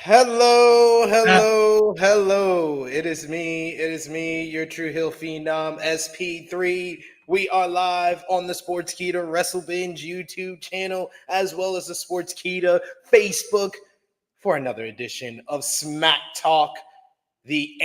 Hello, Uh, hello, hello. It is me, your True Hill Phenom, SP3. We are live on the Sportskeeda Wrestle Binge YouTube channel, as well as the Sportskeeda Facebook for another edition of Smack Talk, the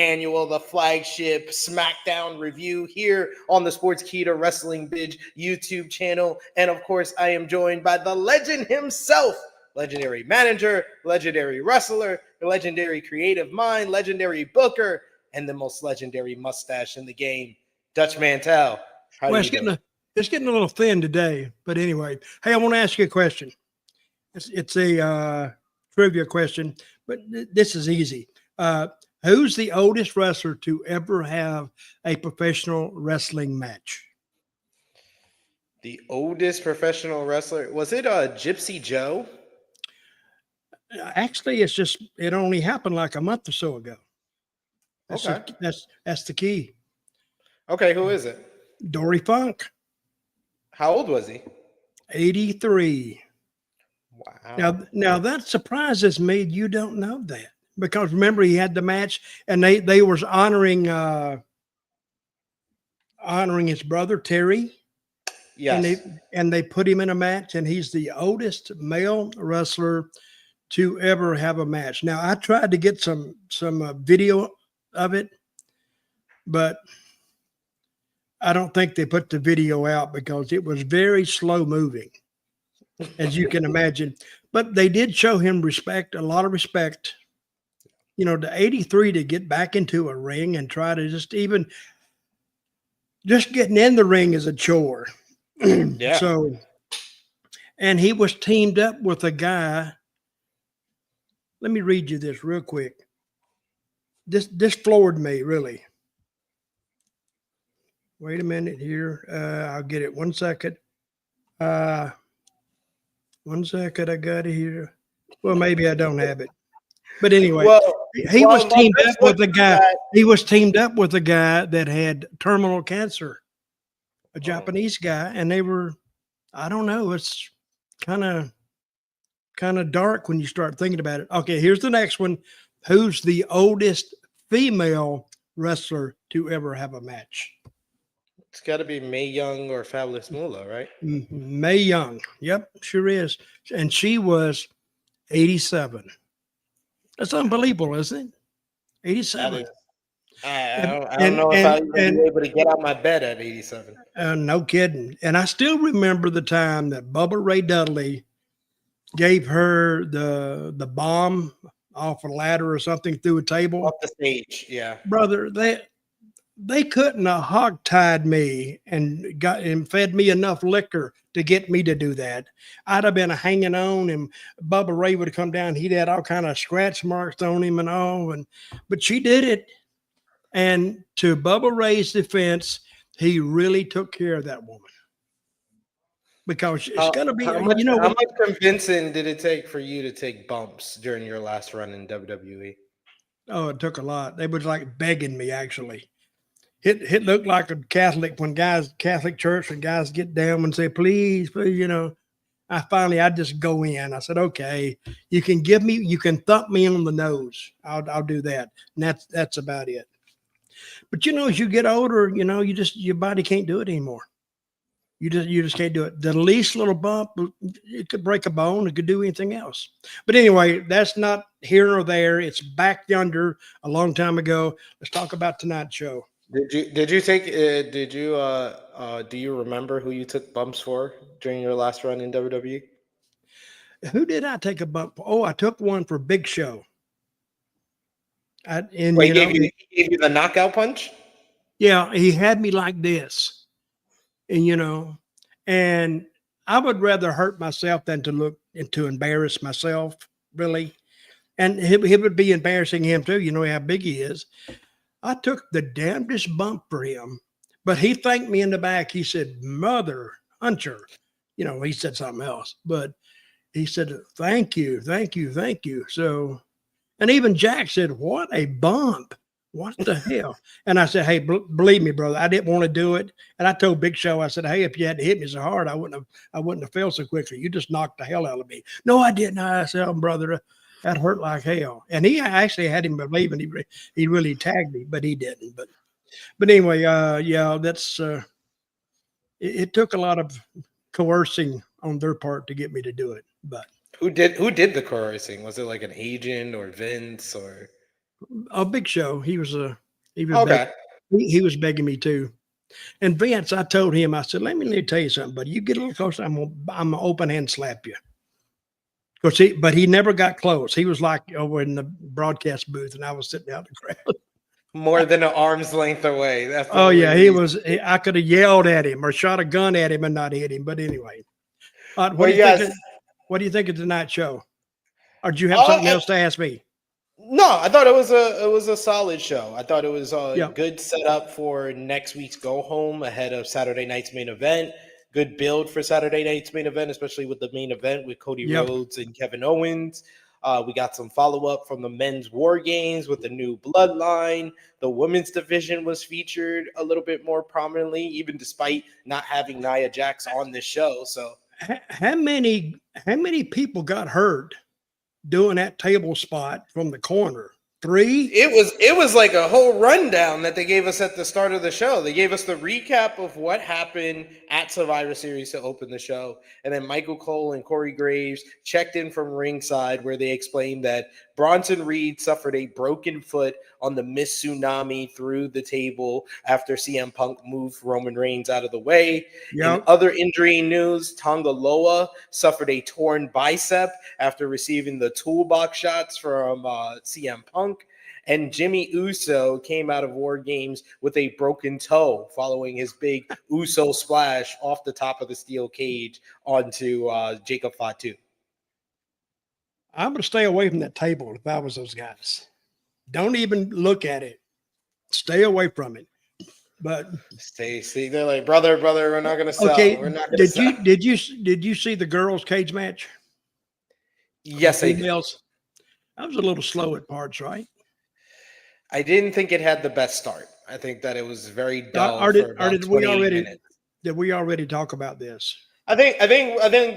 flagship SmackDown review here on the Sportskeeda Wrestling Binge YouTube channel. And of course, I am joined by the legend himself, legendary manager, legendary wrestler, legendary creative mind, legendary booker, and the most legendary mustache in the game, Dutch Mantell. How do well, you doing? it's getting a little thin today, but anyway, hey, I want to ask you a question. It's a trivia question, but this is easy. Who's the oldest wrestler to ever have a professional wrestling match? The oldest professional wrestler, was it Gypsy Joe? Actually, it only happened like a month or so ago. Okay. That's the key. Okay, who is it? Dory Funk, How old was he? 83. Wow. Now that surprises me. You don't know that because remember he had the match and they was honoring his brother Terry, and Yes. they put him in a match, and he's the oldest male wrestler to ever have a match. Now I tried to get some video of it, but I don't think they put the video out because it was very slow moving, as you can imagine. But they did show him respect, a lot of respect. You know, to 83 to get back into a ring and try to just getting in the ring is a chore. Yeah. So, and he was teamed up with a guy. Let me read you this real quick. This floored me, really. Wait a minute here. I'll get it. 1 second. 1 second. I got it here. Well, maybe I don't have it. But anyway, Well, he was while teamed Dutch up with a looks guy. at He was teamed up with a guy that had terminal cancer, a Japanese guy, and they were, I don't know, it's kind of dark when you start thinking about it. Okay, here's the next one. Who's the oldest female wrestler to ever have a match? it's got to be May Young or Fabulous Moolah, right? Mae Young. Yep, sure is. And she was 87. That's unbelievable, isn't it? That 87. is. I don't And know if and I'll even and be able to get out my bed at 87. no kidding. And I still remember the time that Bubba Ray Dudley gave her the bomb off a ladder or something through a table. Off the stage, yeah. Brother, they couldn't have hog-tied me and fed me enough liquor to get me to do that. I'd have been hanging on, and Bubba Ray would have come down. He'd had all kind of scratch marks on him and all, but she did it. And to Bubba Ray's defense, he really took care of that woman because it's How, going to be, how much how much convincing did it take for you to take bumps during your last run in WWE? oh, it took a lot. They was like begging me, actually. It looked like a Catholic when Catholic church, and guys get down and say, please, please, I just go in. I said, okay, you can thump me on the nose. I'll do that. And that's about it. But as you get older, your body can't do it anymore. You just can't do it. The least little bump, it could break a bone. It could do anything else. But anyway, that's not here or there. It's back yonder a long time ago. Let's talk about tonight's show. Do you remember who you took bumps for during your last run in WWE? Who did I take a bump for? Oh, I took one for Big Show. Well, he gave you the knockout punch? Yeah, he had me like this, and I would rather hurt myself than to embarrass myself, really. And it would be embarrassing him too. You know how big he is. I took the damnedest bump for him, but he thanked me in the back. He said, "Mother Hunter," he said something else, but he said, "Thank you, thank you, thank you." So, and even Jack said, "What a bump! What the hell?" And I said, "Hey, believe me, brother, I didn't want to do it." And I told Big Show, I said, "Hey, if you hadn't hit me so hard, I wouldn't have fell so quickly. You just knocked the hell out of me." "No, I didn't." I said, "Oh, brother, That hurt like hell. And he actually had him believing he really tagged me, but he didn't. But anyway, yeah, that's it took a lot of coercing on their part to get me to do it. But Who did the coercing? Was it like an agent or Vince or? a Big Show, he was begging, Okay. he was begging me too. And Vince, I told him, I said, let me tell you something, buddy. You get a little closer, I'm gonna open hand slap you. But he never got close. He was like over in the broadcast booth, and I was sitting out in the crowd. More than an arm's length away. That's the Oh only yeah, he reason. was. I could have yelled at him or shot a gun at him and not hit him. But anyway, what Well, do you you guys. think? What do you think of tonight's show? Or do you have Uh, something else to ask me? No, I thought it was a solid show. I thought it was a Yeah, good setup for next week's go home ahead of Saturday night's main event. Good build for Saturday night's main event, especially with the main event with Cody yep. Rhodes and Kevin Owens. We got some follow up from the men's war games with the new Bloodline. The women's division was featured a little bit more prominently, even despite not having Nia Jax on this show. So How many people got hurt doing that table spot from the corner? 3. it was like a whole rundown that they gave us at the start of the show. They gave us the recap of what happened at Survivor Series to open the show, and then Michael Cole and Corey Graves checked in from ringside where they explained that Bronson Reed suffered a broken foot on the Miss Tsunami through the table after CM Punk moved Roman Reigns out of the way. In Yep. other injury news, Tonga Loa suffered a torn bicep after receiving the toolbox shots from CM Punk. And Jimmy Uso came out of War Games with a broken toe following his big Uso splash off the top of the steel cage onto Jacob Fatu. I'm gonna stay away from that table if I was those guys. Don't even look at it. Stay away from it. But See, they're like, brother, we're not gonna sell. okay, We're not gonna did sell. you see the girls' cage match? Yes, I did. Females. I was a little slow at parts, right? I didn't think it had the best start. I think that it was very dull Or for about did 28 minutes. we already talk about this? I think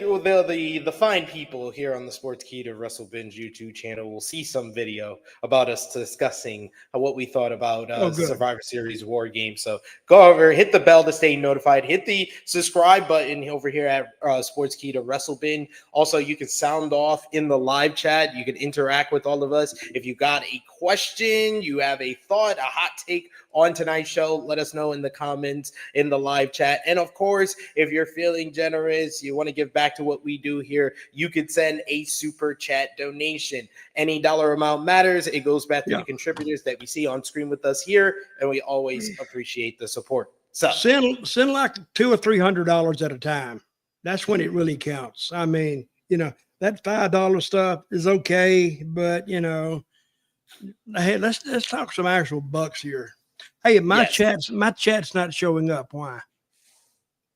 the fine people here on the Sports Key to Wrestle Binge YouTube channel will see some video about us discussing what we thought about Good. Survivor Series War Games. So go over, hit the bell to stay notified, hit the subscribe button over here at Sports Key to Wrestle Binge. Also, you can sound off in the live chat. You can interact with all of us. If you got a question, you have a thought, a hot take on tonight's show, let us know in the comments in the live chat. And of course, if you're feeling generous, you want to give back to what we do here, you could send a super chat donation. Any dollar amount matters. It goes back to the contributors that we see on screen with us here, and we always appreciate the support. So send like $200 or $300 at a time. That's when it really counts. I mean, that $5 stuff is okay, but hey, let's talk some actual bucks here. Hey, my chat's not showing up. Why?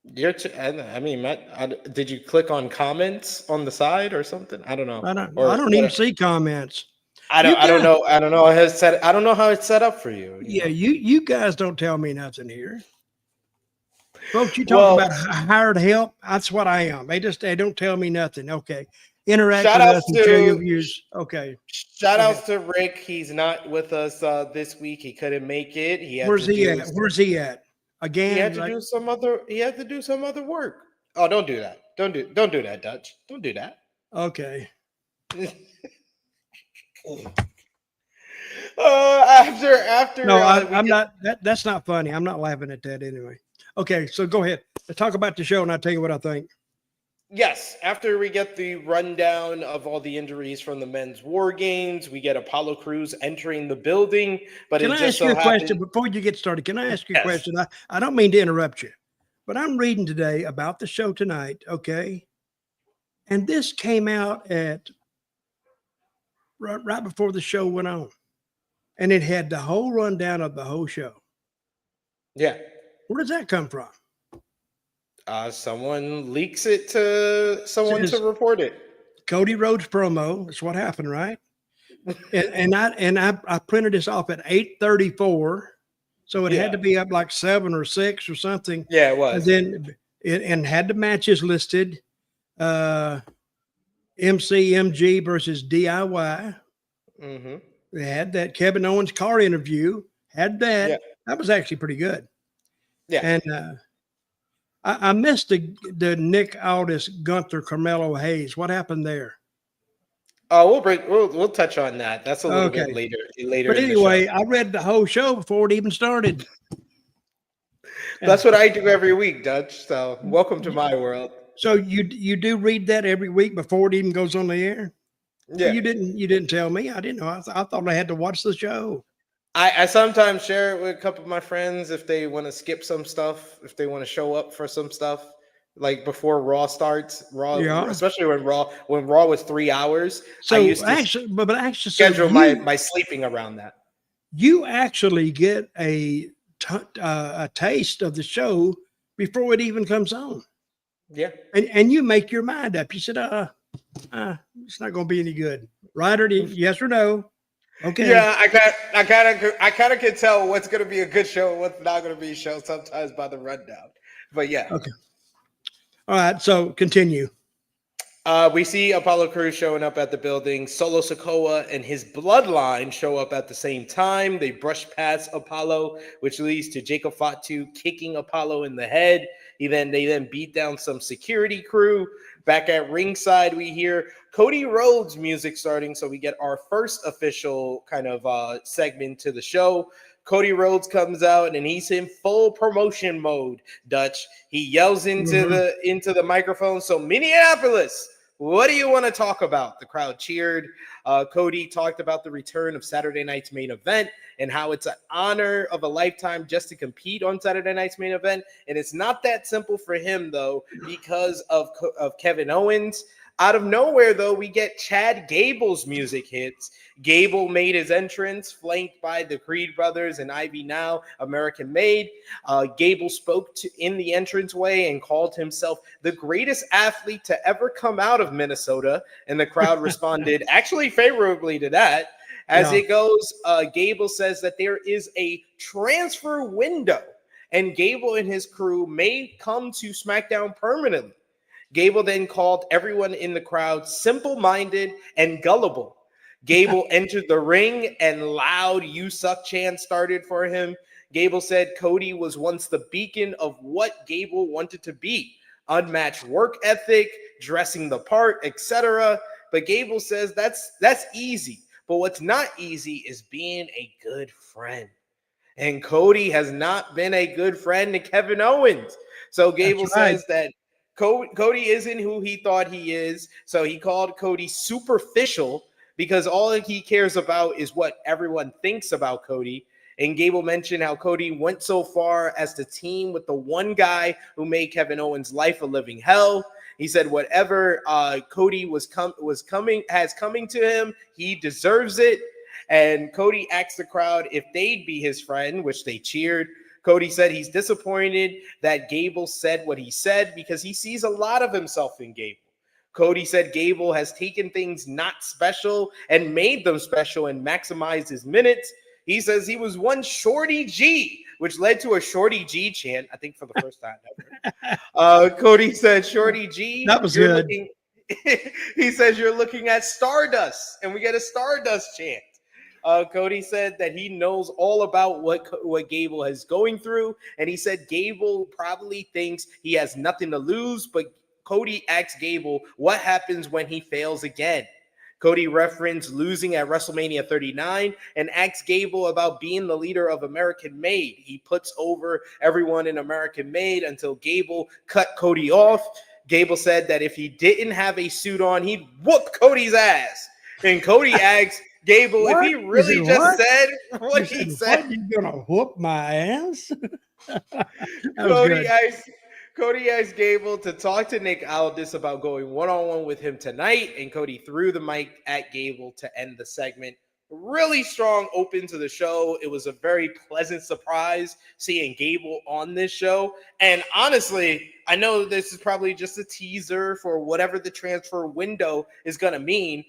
I mean, Matt, did you click on comments on the side or something? I don't know. I don't even see comments. I don't know. I don't know how it's set up for you. Yeah, you guys don't tell me nothing here. Folks, you talk about hired help. That's what I am. They don't tell me nothing. Okay. Interact with us and share your views. Okay. Shout outs to Rick. He's not with us this week. He couldn't make it. Where's he at? Again? He had to do some other work. Oh, don't do that. Don't do that, Dutch. Don't do that. Okay. After No, I'm not. That's not funny. I'm not laughing at that anyway. Okay, so go ahead. Let's talk about the show, and I'll tell you what I think. Yes, after we get the rundown of all the injuries from the men's war games, we get Apollo Crews entering the building. But can I ask you a question before you get started? Can I ask you a question? I don't mean to interrupt you, but I'm reading today about the show tonight, okay? And this came out at right before the show went on, and it had the whole rundown of the whole show. Yeah. Where does that come from? Someone leaks it to someone to report it. Cody Rhodes promo. That's what happened, right? and I printed this off at 8:34, so it had to be up like 7 or 6 or something. Yeah, it was. And then and had the matches listed. MCMG versus DIY. Mm-hmm. They had that Kevin Owens car interview. Had that. Yeah. That was actually pretty good. Yeah. And I missed the Nick Aldis Gunther Carmelo Hayes. What happened there? We'll touch on that. That's a little bit Okay. later But in the show. anyway, I read the whole show before it even started. That's what I do every week, Dutch. So welcome to my world. So you do read that every week before it even goes on the air? Yeah. You didn't tell me. I didn't know. I thought I had to watch the show. I sometimes share it with a couple of my friends if they want to skip some stuff, if they want to show up for some stuff, like before Raw starts. Yeah. Especially when Raw was 3 hours. So I used to actually, schedule my sleeping around that. You actually get a taste of the show before it even comes on. Yeah. And you make your mind up. You said, it's not going to be any good. Right or yes or no? Okay. Yeah, I kind of can tell what's going to be a good show and what's not going to be a show sometimes by the rundown. But yeah. Okay. All right. So continue. We see Apollo Crews showing up at the building. Solo Sikoa and his bloodline show up at the same time. They brush past Apollo, which leads to Jacob Fatu kicking Apollo in the head. They then beat down some security crew. Back at ringside, we hear Cody Rhodes music starting, so we get our first official kind of segment to the show. Cody Rhodes comes out and he's in full promotion mode. Dutch. He yells into the microphone. So Minneapolis, what do you want to talk about? The crowd cheered. Cody talked about the return of Saturday night's main event and how it's an honor of a lifetime just to compete on Saturday night's main event. And it's not that simple for him, though, because of Kevin Owens. Out of nowhere, though, we get Chad Gable's music hits. Gable made his entrance, flanked by the Creed brothers and Ivy Now, American Made. Gable spoke in the entranceway and called himself the greatest athlete to ever come out of Minnesota, and the crowd responded actually favorably to that. As it goes, Gable says that there is a transfer window, and Gable and his crew may come to SmackDown permanently. Gable then called everyone in the crowd simple-minded and gullible. Gable entered the ring and loud "You suck" chants started for him. Gable said Cody was once the beacon of what Gable wanted to be. Unmatched work ethic, dressing the part, etc. But Gable says that's easy. But what's not easy is being a good friend. And Cody has not been a good friend to Kevin Owens. So Gable says that Cody isn't who he thought he is. So he called Cody superficial because all he cares about is what everyone thinks about Cody. And Gable mentioned how Cody went so far as to team with the one guy who made Kevin Owens' life a living hell. He said whatever Cody has coming to him, he deserves it. And Cody asked the crowd if they'd be his friend, which they cheered. Cody said he's disappointed that Gable said what he said because he sees a lot of himself in Gable. Cody said Gable has taken things not special and made them special and maximized his minutes. He says he was one Shorty G, which led to a Shorty G chant, I think for the first time ever. Cody said, Shorty G. That was good. He says you're looking at Stardust, and we get a Stardust chant. Cody said that he knows all about what Gable is going through, and he said Gable probably thinks he has nothing to lose, but Cody asked Gable what happens when he fails again. Cody referenced losing at WrestleMania 39 and asked Gable about being the leader of American Made. He puts over everyone in American Made until Gable cut Cody off. Gable said that if he didn't have a suit on, he'd whoop Cody's ass. And Cody asked Gable if he really just said what he said. What, you gonna whoop my ass? Cody asked Gable to talk to Nick Aldis about going one-on-one with him tonight, and Cody threw the mic at Gable to end the segment. Really strong open to the show. It was a very pleasant surprise seeing Gable on this show. And honestly, I know this is probably just a teaser for whatever the transfer window is going to mean.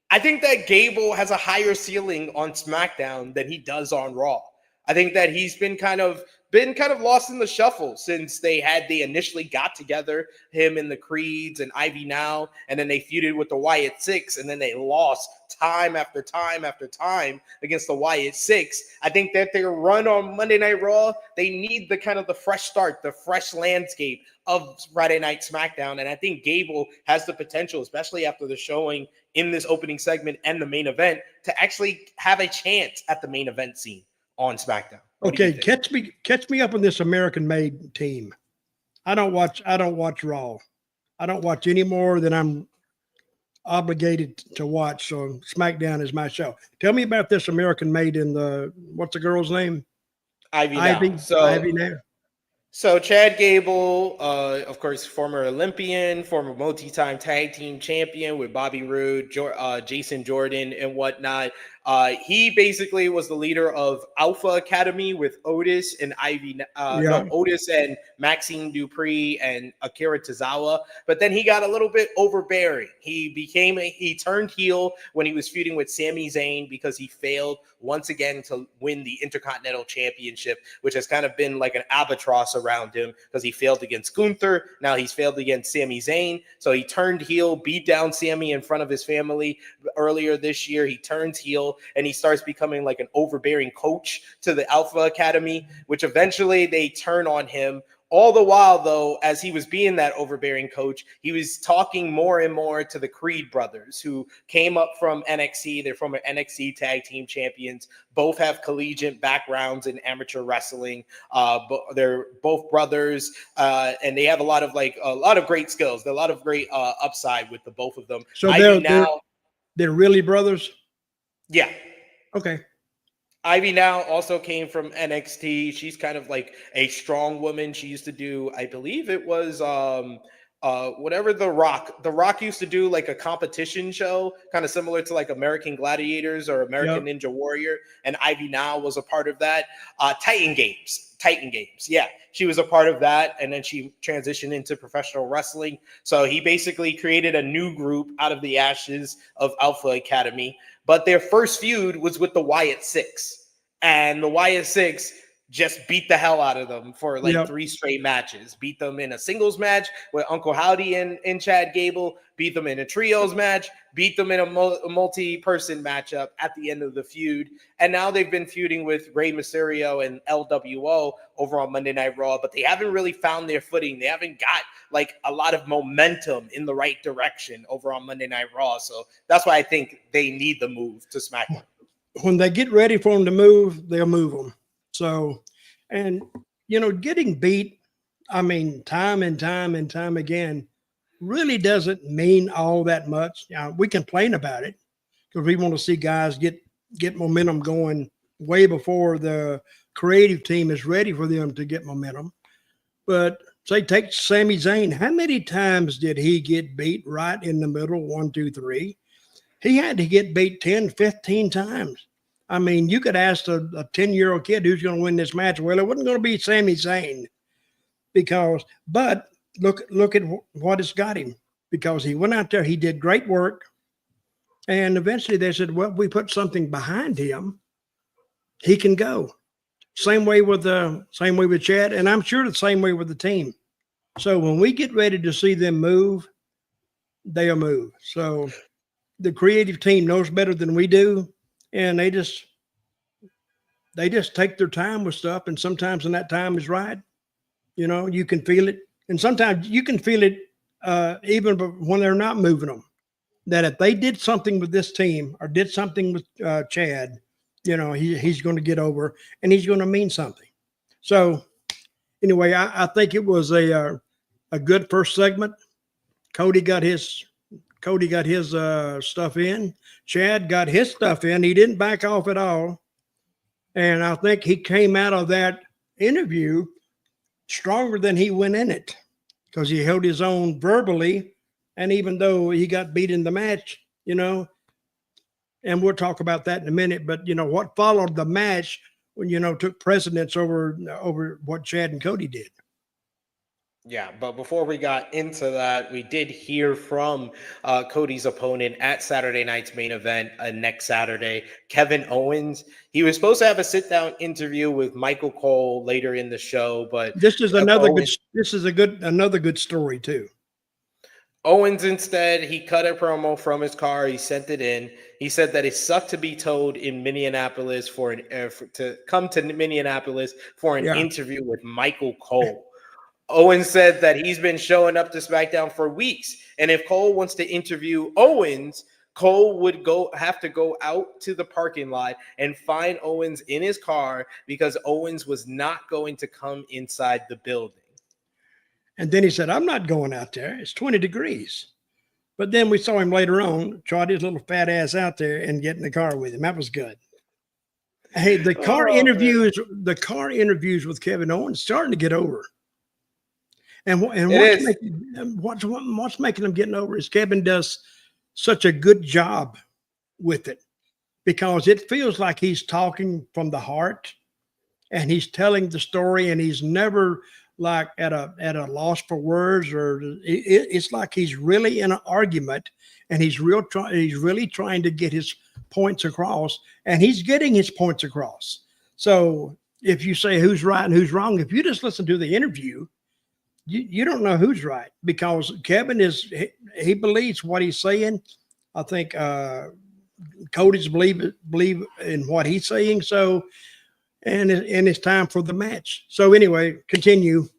I think that Gable has a higher ceiling on SmackDown than he does on Raw. I think that he's been kind of been kind of lost in the shuffle since they initially got together, him and the Creeds and Ivy Now, and then they feuded with the Wyatt Six, and then they lost time after time after time against the Wyatt Six. I think that their run on Monday Night Raw, they need the kind of the fresh start, the fresh landscape of Friday Night SmackDown. And I think Gable has the potential, especially after the showing in this opening segment and the main event, to actually have a chance at the main event scene on SmackDown. Okay, catch me up on this American-made team. I don't watch Raw. I don't watch any more than I'm obligated to watch. So SmackDown is my show. Tell me about this American-made in what's the girl's name? Ivy Now. Ivy Now. So Chad Gable, of course, former Olympian, former multi-time tag team champion with Bobby Roode, Jason Jordan, and whatnot. He basically was the leader of Alpha Academy with Otis and Otis and Maxine Dupree and Akira Tozawa. But then he got a little bit overbearing. He turned heel when he was feuding with Sami Zayn because he failed once again to win the Intercontinental Championship, which has kind of been like an albatross around him because he failed against Gunther. Now he's failed against Sami Zayn. So he turned heel, beat down Sami in front of his family earlier this year. He turns heel and he starts becoming like an overbearing coach to the Alpha Academy, which eventually they turn on him. All the while, though, as he was being that overbearing coach, he was talking more and more to the Creed brothers who came up from NXT. They're former NXT tag team champions. Both have collegiate backgrounds in amateur wrestling. But they're both brothers, and they have a lot of great skills. There's a lot of great upside with the both of them. So they're really brothers? Yeah. Okay. Ivy Now also came from NXT. She's kind of like a strong woman. She used to do, I believe it was whatever The Rock used to do, like a competition show, kind of similar to like American Gladiators or American Ninja Warrior. And Ivy Now was a part of that. Titan Games. Yeah, she was a part of that. And then she transitioned into professional wrestling. So he basically created a new group out of the ashes of Alpha Academy. But their first feud was with the Wyatt Six. And the Wyatt Six just beat the hell out of them for like 3 straight matches. Beat them in a singles match with Uncle Howdy and Chad Gable. Beat them in a trios match. Beat them in a multi-person matchup at the end of the feud. And now they've been feuding with Rey Mysterio and LWO over on Monday Night Raw. But they haven't really found their footing. They haven't got like a lot of momentum in the right direction over on Monday Night Raw. So that's why I think they need the move to SmackDown. When they get ready for them to move, they'll move them. So, and, getting beat, I mean, time and time and time again, really doesn't mean all that much. We complain about it because we want to see guys get momentum going way before the creative team is ready for them to get momentum. But say, take Sami Zayn. How many times did he get beat right in the middle? 1, 2, 3. He had to get beat 10, 15 times. I mean, you could ask a 10-year-old kid who's going to win this match. Well, it wasn't going to be Sami Zayn but look at what it's got him, because he went out there, he did great work. And eventually they said, well, we put something behind him, he can go. Same way with Chad, and I'm sure the same way with the team. So when we get ready to see them move, they'll move. So the creative team knows better than we do, and they just take their time with stuff. And sometimes when that time is right, you can feel it. And sometimes you can feel it even when they're not moving them, that if they did something with this team or did something with Chad, he's going to get over and he's going to mean something. So anyway, I think it was a good first segment. Cody got his stuff in. Chad got his stuff in. He didn't back off at all. And I think he came out of that interview stronger than he went in it, because he held his own verbally. And even though he got beat in the match, and we'll talk about that in a minute, but what followed the match when, took precedence over what Chad and Cody did. Yeah, but before we got into that, we did hear from Cody's opponent at Saturday night's main event next Saturday, Kevin Owens. He was supposed to have a sit-down interview with Michael Cole later in the show, but This is another good. Owens, This is another good story too. Owens instead, he cut a promo from his car. He sent it in. He said that it sucked to be told in Minneapolis to come to Minneapolis for an Yeah. interview with Michael Cole. Owens said that he's been showing up to SmackDown for weeks, and if Cole wants to interview Owens, Cole would have to go out to the parking lot and find Owens in his car because Owens was not going to come inside the building. And then he said, I'm not going out there. It's 20 degrees. But then we saw him later on, trot his little fat ass out there and get in the car with him. That was good. Hey, the car interviews with Kevin Owens starting to get over. And what's making them getting over is Kevin does such a good job with it because it feels like he's talking from the heart and he's telling the story and he's never like at a loss for words, or it's like he's really in an argument and he's really trying to get his points across, and he's getting his points across. So if you say who's right and who's wrong, if you just listen to the interview, you don't know who's right because Kevin he believes what he's saying. I think Cody's believe in what he's saying. So. And it's time for the match. So anyway, continue.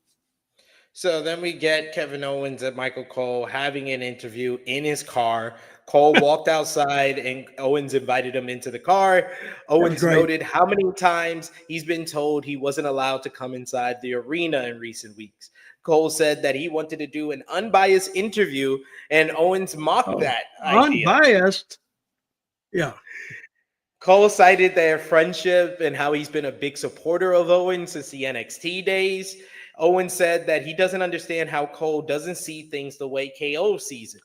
So then we get Kevin Owens and Michael Cole having an interview in his car. Cole walked outside and Owens invited him into the car. Owens noted how many times he's been told he wasn't allowed to come inside the arena in recent weeks. Cole said that he wanted to do an unbiased interview, and Owens mocked that idea. Unbiased? Yeah. Cole cited their friendship and how he's been a big supporter of Owens since the NXT days. Owens said that he doesn't understand how Cole doesn't see things the way KO sees it.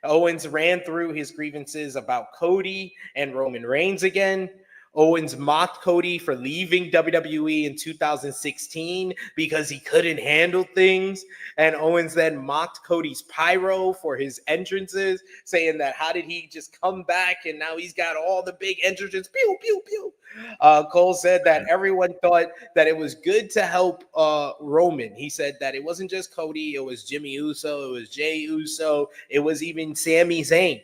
Owens ran through his grievances about Cody and Roman Reigns again. Owens mocked Cody for leaving WWE in 2016 because he couldn't handle things. And Owens then mocked Cody's pyro for his entrances, saying that how did he just come back and now he's got all the big entrances. Pew, pew, pew. Cole said that everyone thought that it was good to help Roman. He said that it wasn't just Cody, it was Jimmy Uso, it was Jey Uso, it was even Sami Zayn.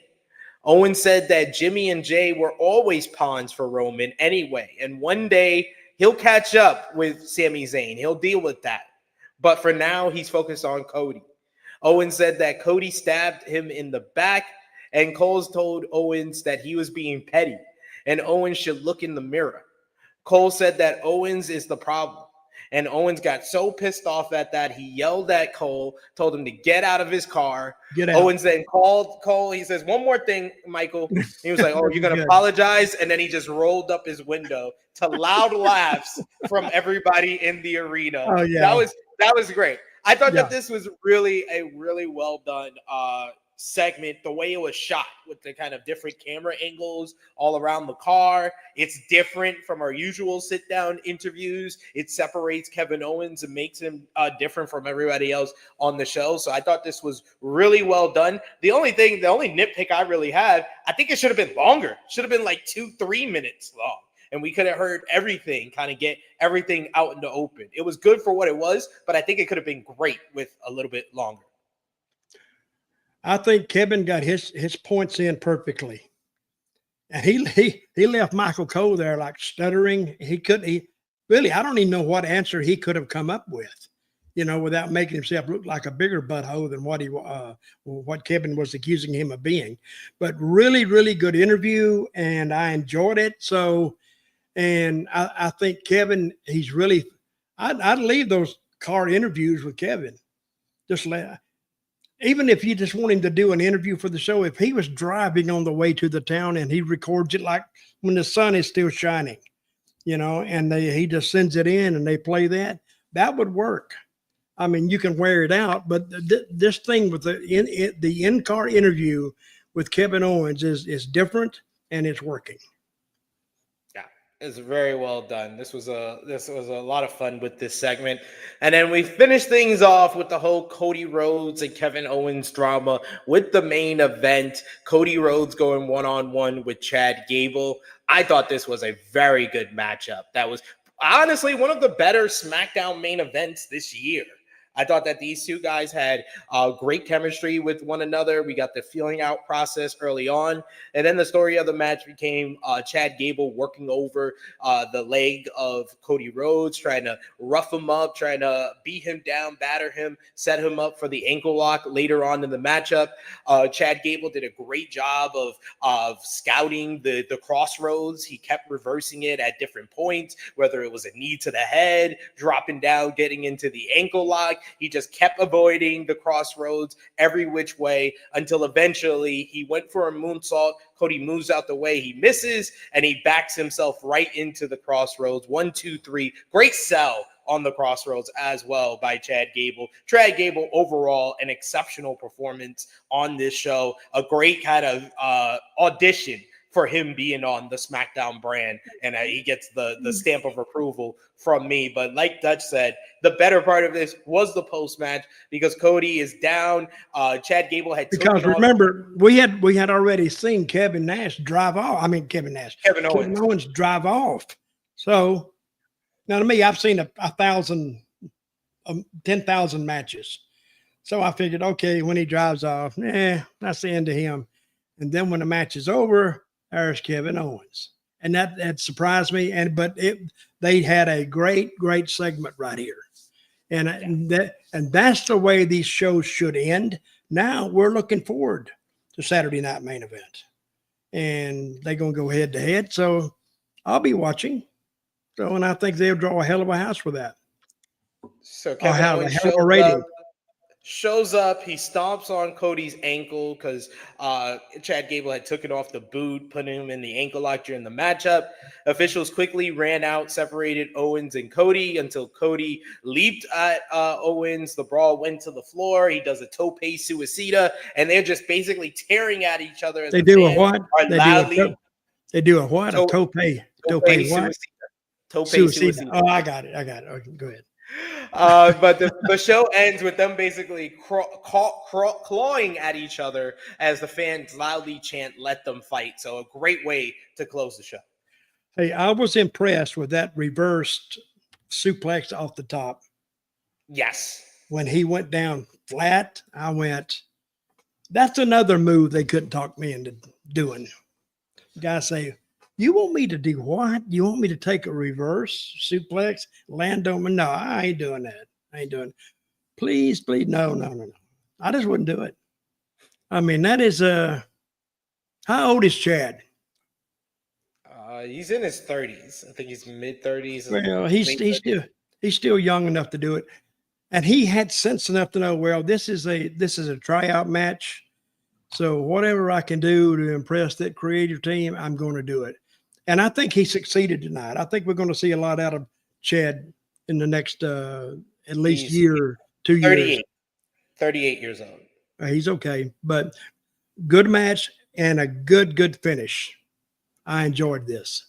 Owen said that Jimmy and Jay were always pawns for Roman anyway, and one day he'll catch up with Sami Zayn. He'll deal with that. But for now, he's focused on Cody. Owen said that Cody stabbed him in the back, and Cole's told Owens that he was being petty, and Owens should look in the mirror. Cole said that Owens is the problem. And Owens got so pissed off at that, he yelled at Cole, told him to get out of his car. Owens then called Cole. He says, one more thing, Michael. He was like, oh, you're going to apologize? And then he just rolled up his window to loud laughs from everybody in the arena. Oh, yeah. That was great. I thought that this was really a really well done segment, the way it was shot with the kind of different camera angles all around the car. It's different from our usual sit-down interviews. It separates Kevin Owens and makes him different from everybody else on the show. So I thought this was really well done. The only nitpick I really had, I think it should have been longer. Should have been like 2-3 minutes long. And we could have heard everything, kind of get everything out in the open. It was good for what it was, but I think it could have been great with a little bit longer. I think Kevin got his points in perfectly. And he left Michael Cole there like stuttering. I don't even know what answer he could have come up with, without making himself look like a bigger butthole than what Kevin was accusing him of being. But really, really good interview, and I enjoyed it. So, and I think Kevin, I'd leave those car interviews with Kevin. Even if you just want him to do an interview for the show, if he was driving on the way to the town and he records it like when the sun is still shining, and he just sends it in and they play that would work. I mean, you can wear it out, but this thing with the in-car interview with Kevin Owens is different and it's working. Yeah, It's very well done. This was a lot of fun with this segment, and then we finished things off with the whole Cody Rhodes and Kevin Owens drama with the main event. Cody Rhodes going 1-on-1 with Chad Gable. I thought this was a very good matchup. That was honestly one of the better SmackDown main events this year. I thought that these two guys had great chemistry with one another. We got the feeling out process early on. And then the story of the match became Chad Gable working over the leg of Cody Rhodes, trying to rough him up, trying to beat him down, batter him, set him up for the ankle lock later on in the matchup. Chad Gable did a great job of scouting the crossroads. He kept reversing it at different points, whether it was a knee to the head, dropping down, getting into the ankle lock. He just kept avoiding the crossroads every which way until eventually he went for a moonsault. Cody moves out the way. He misses and he backs himself right into the crossroads. 1, 2, 3. Great sell on the crossroads as well by Chad Gable. Chad Gable, overall, an exceptional performance on this show. A great kind of audition for him being on the SmackDown brand, and he gets the stamp of approval from me. But like Dutch said, the better part of this was the post-match because Cody is down. Chad Gable had because remember we had already seen Kevin Owens drive off. So now to me, I've seen a thousand, 10,000 matches. So I figured, okay, when he drives off, that's the end of him. And then when the match is over, there's Kevin Owens, and that surprised me. But they had a great segment right here, and that's the way these shows should end. Now we're looking forward to Saturday Night Main Event, and they're gonna go head to head. So I'll be watching. So, and I think they'll draw a hell of a house for that. So Kevin Owens shows up, he stomps on Cody's ankle because Chad Gable had taken off the boot, putting him in the ankle lock during the matchup. Officials quickly ran out, separated Owens and Cody until Cody leaped at Owens. The brawl went to the floor. He does a tope suicida, and they're just basically tearing at each other. As they do a what? They do a what? A tope what? Tope suicida. Oh, I got it. Okay, go ahead. But the show ends with them basically clawing at each other as the fans loudly chant, "Let them fight." So a great way to close the show. Hey, I was impressed with that reversed suplex off the top. Yes. When he went down flat, I went, that's another move they couldn't talk me into doing. The guy say, you want me to do what? You want me to take a reverse suplex, land on me? No, I ain't doing that. I ain't doing it. Please, no. I just wouldn't do it. I mean, that is how old is Chad? He's in his 30s. I think he's mid-30s. Well, he's still young enough to do it. And he had sense enough to know, well, this is a tryout match. So whatever I can do to impress that creative team, I'm going to do it. And I think he succeeded tonight. I think we're going to see a lot out of Chad in the next at least year, 2 years. 38 years old. He's okay, but good match and a good finish. I enjoyed this.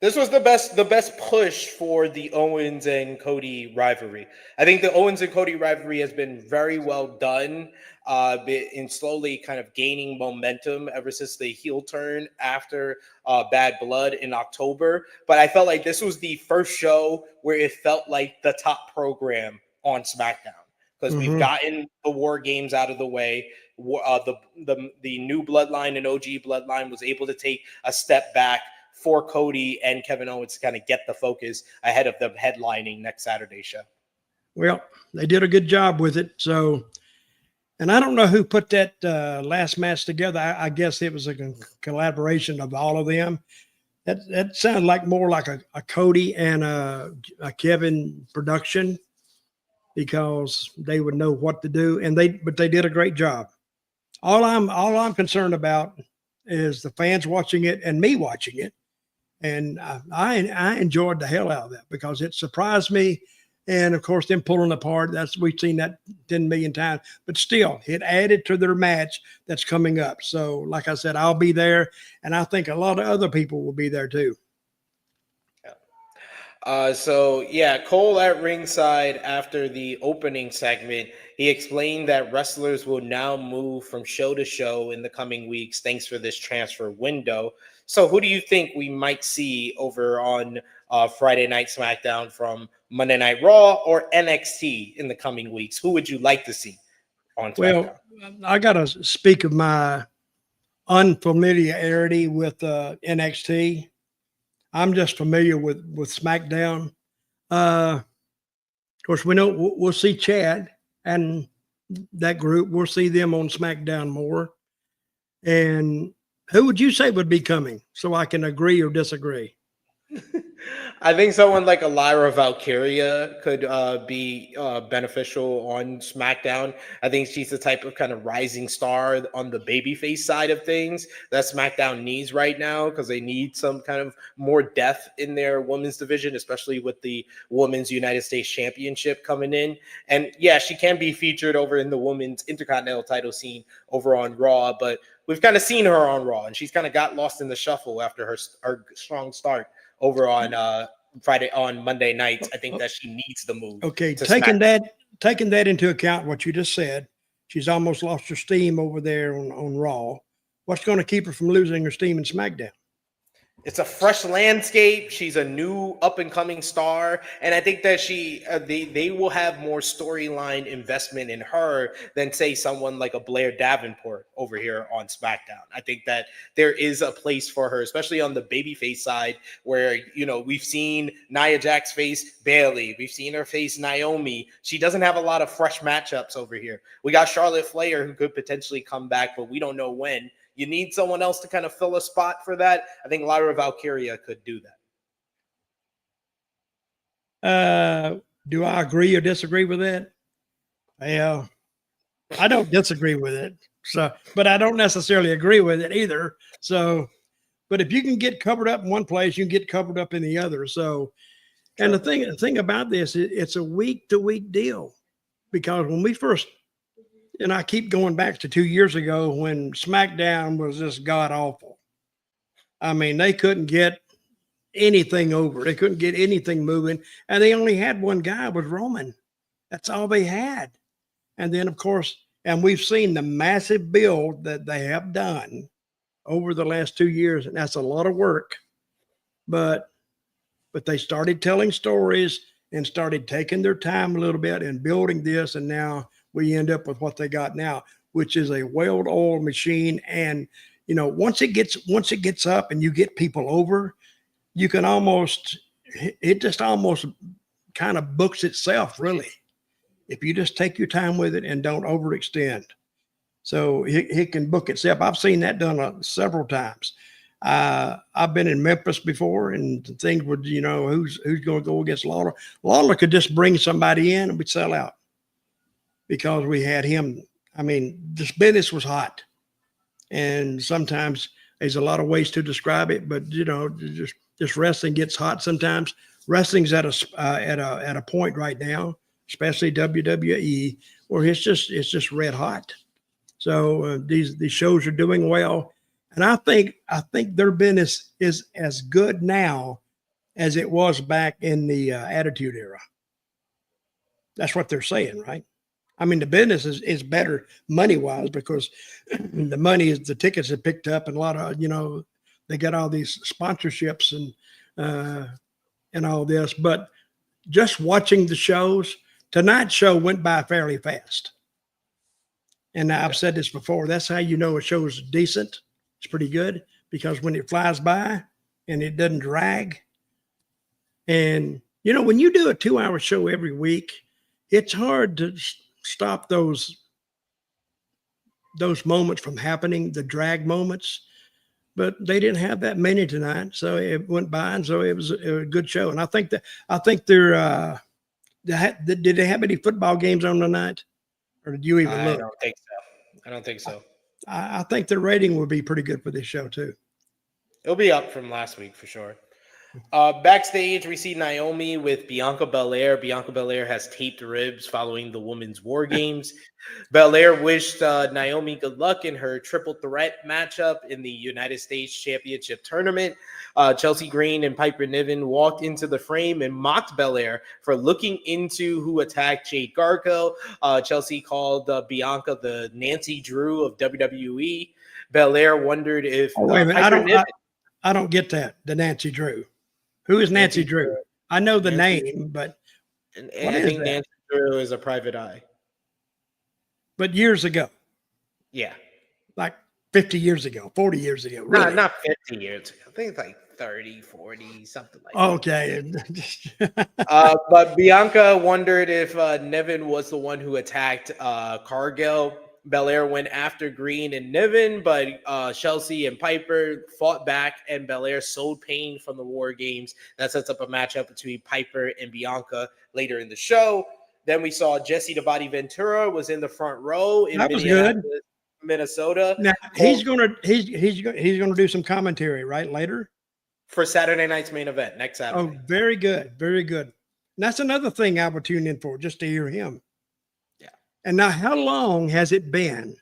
This was the best push for the Owens and Cody rivalry. I think the Owens and Cody rivalry has been very well done in slowly kind of gaining momentum ever since the heel turn after Bad Blood in October. But I felt like this was the first show where it felt like the top program on SmackDown because we've gotten the WarGames out of the way. The new Bloodline and OG Bloodline was able to take a step back for Cody and Kevin Owens to kind of get the focus ahead of them headlining next Saturday's show. Well, they did a good job with it. So, and I don't know who put that last match together. I guess it was a collaboration of all of them. That sounded like more like a Cody and a Kevin production because they would know what to do. But they did a great job. All I'm concerned about is the fans watching it and me watching it. And I enjoyed the hell out of that because it surprised me. And of course, them pulling apart, we've seen that 10 million times, but still it added to their match that's coming up. So like I said, I'll be there. And I think a lot of other people will be there too. So yeah, Cole at ringside after the opening segment, he explained that wrestlers will now move from show to show in the coming weeks thanks for this transfer window. So who do you think we might see over on Friday Night SmackDown from Monday Night Raw or NXT in the coming weeks? Who would you like to see on Well, SmackDown? I got to speak of my unfamiliarity with NXT. I'm just familiar with SmackDown. Of course, we know we'll see Chad and that group. We'll see them on SmackDown more. And who would you say would be coming so I can agree or disagree? I think someone like a Lyra Valkyria could be beneficial on SmackDown. I think she's the type of kind of rising star on the babyface side of things that SmackDown needs right now because they need some kind of more depth in their women's division, especially with the Women's United States Championship coming in. And yeah, she can be featured over in the Women's Intercontinental title scene over on Raw, but we've kind of seen her on Raw, and she's kind of got lost in the shuffle after her strong start over on Monday nights. I think that she needs the move Okay, to SmackDown. taking that into account, what you just said, she's almost lost her steam over there on Raw. What's going to keep her from losing her steam in SmackDown? It's a fresh landscape. She's a new up and coming star, and I think that they will have more storyline investment in her than say someone like a Blair Davenport over here on SmackDown. I think that there is a place for her, especially on the babyface side, where we've seen Nia Jax face Bayley, we've seen her face Naomi. She doesn't have a lot of fresh matchups over here. We got Charlotte Flair who could potentially come back, but we don't know when. You need someone else to kind of fill a spot for that. I think Lyra Valkyria could do that. Do I agree or disagree with that? Well, I don't disagree with it. So, but I don't necessarily agree with it either. So, but if you can get covered up in one place, you can get covered up in the other. So, and the thing about this, it's a week to week deal, because when we first, and I keep going back to 2 years ago when SmackDown was just god awful. I mean, they couldn't get anything over. They couldn't get anything moving, and they only had one guy, was Roman. That's all they had. And then, of course, and we've seen the massive build that they have done over the last 2 years, and that's a lot of work. But they started telling stories and started taking their time a little bit and building this, and now we end up with what they got now, which is a well-oiled machine. And once it gets up and you get people over, you can it just almost kind of books itself, really, if you just take your time with it and don't overextend. So it can book itself. I've seen that done several times. I've been in Memphis before, and things would, who's going to go against Lawler. Lawler could just bring somebody in and we'd sell out because we had him. I mean, this business was hot, and sometimes there's a lot of ways to describe it, but just wrestling gets hot sometimes. Wrestling's at a point right now, especially WWE, where it's just red hot. So these shows are doing well, and I think their business is as good now as it was back in the Attitude Era. That's what they're saying, right? I mean, the business is better money wise because the money is, the tickets have picked up, and a lot of they got all these sponsorships and all this. But just watching the shows, tonight's show went by fairly fast. And I've said this before, that's how you know a show is decent. It's pretty good, because when it flies by and it doesn't drag. And, when you do a 2-hour show every week, it's hard to stop those moments from happening, the drag moments. But they didn't have that many tonight, so it went by, and so it was a good show. And I think they're did they have any football games on tonight, or did you even look? I don't think so. I think the rating will be pretty good for this show too. It'll be up from last week for sure. Backstage, we see Naomi with Bianca Belair. Bianca Belair has taped ribs following the women's war games. Belair wished Naomi good luck in her triple threat matchup in the United States Championship tournament. Chelsea Green and Piper Niven walked into the frame and mocked Belair for looking into who attacked Jade Garco. Chelsea called Bianca the Nancy Drew of WWE. Belair wondered if Wait a minute, Piper Niven. I don't get that. The Nancy Drew. Who is Nancy Drew? I know the name, but And what I is think that? Nancy Drew is a private eye. But years ago, Yeah. like 50 years ago, 40 years ago, really. Not 50 years ago. I think it's like 30, 40, something like that. Okay. But Bianca wondered if Niven was the one who attacked Cargill. Belair went after Green and Niven, but Chelsea and Piper fought back, and Belair sold pain from the War Games. That sets up a matchup between Piper and Bianca later in the show. Then we saw Jesse the Body Ventura was in the front row in That was good. Minnesota. Now he's gonna do some commentary right later for Saturday night's main event next Saturday. Oh, very good, very good. And that's another thing I would tune in for, just to hear him. Yeah. And now, how long has it been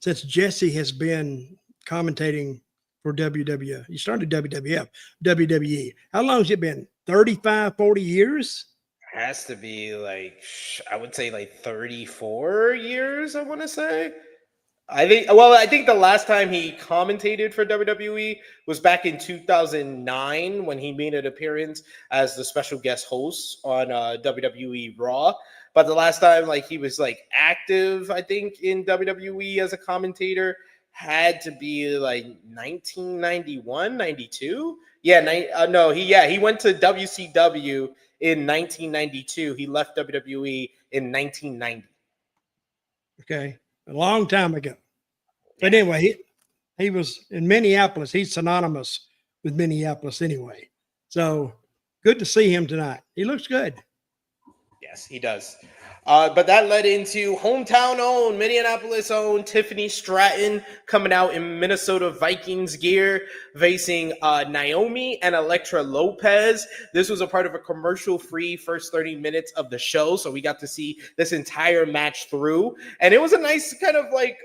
since Jesse has been commentating for WWE? He started WWE. How long has it been? 35, 40 years? Has to be like, I would say like 34 years, I want to say. I think the last time he commentated for WWE was back in 2009 when he made an appearance as the special guest host on WWE Raw. But the last time like he was like active, I think, in WWE as a commentator had to be like 1991, 92. Yeah, he went to WCW in 1992. He left WWE in 1990. Okay, a long time ago. But anyway, he was in Minneapolis. He's synonymous with Minneapolis anyway. So good to see him tonight. He looks good. Yes, he does. But that led into hometown-owned, Minneapolis-owned Tiffany Stratton coming out in Minnesota Vikings gear, facing Naomi and Elektra Lopez. This was a part of a commercial-free first 30 minutes of the show, so we got to see this entire match through. And it was a nice kind of like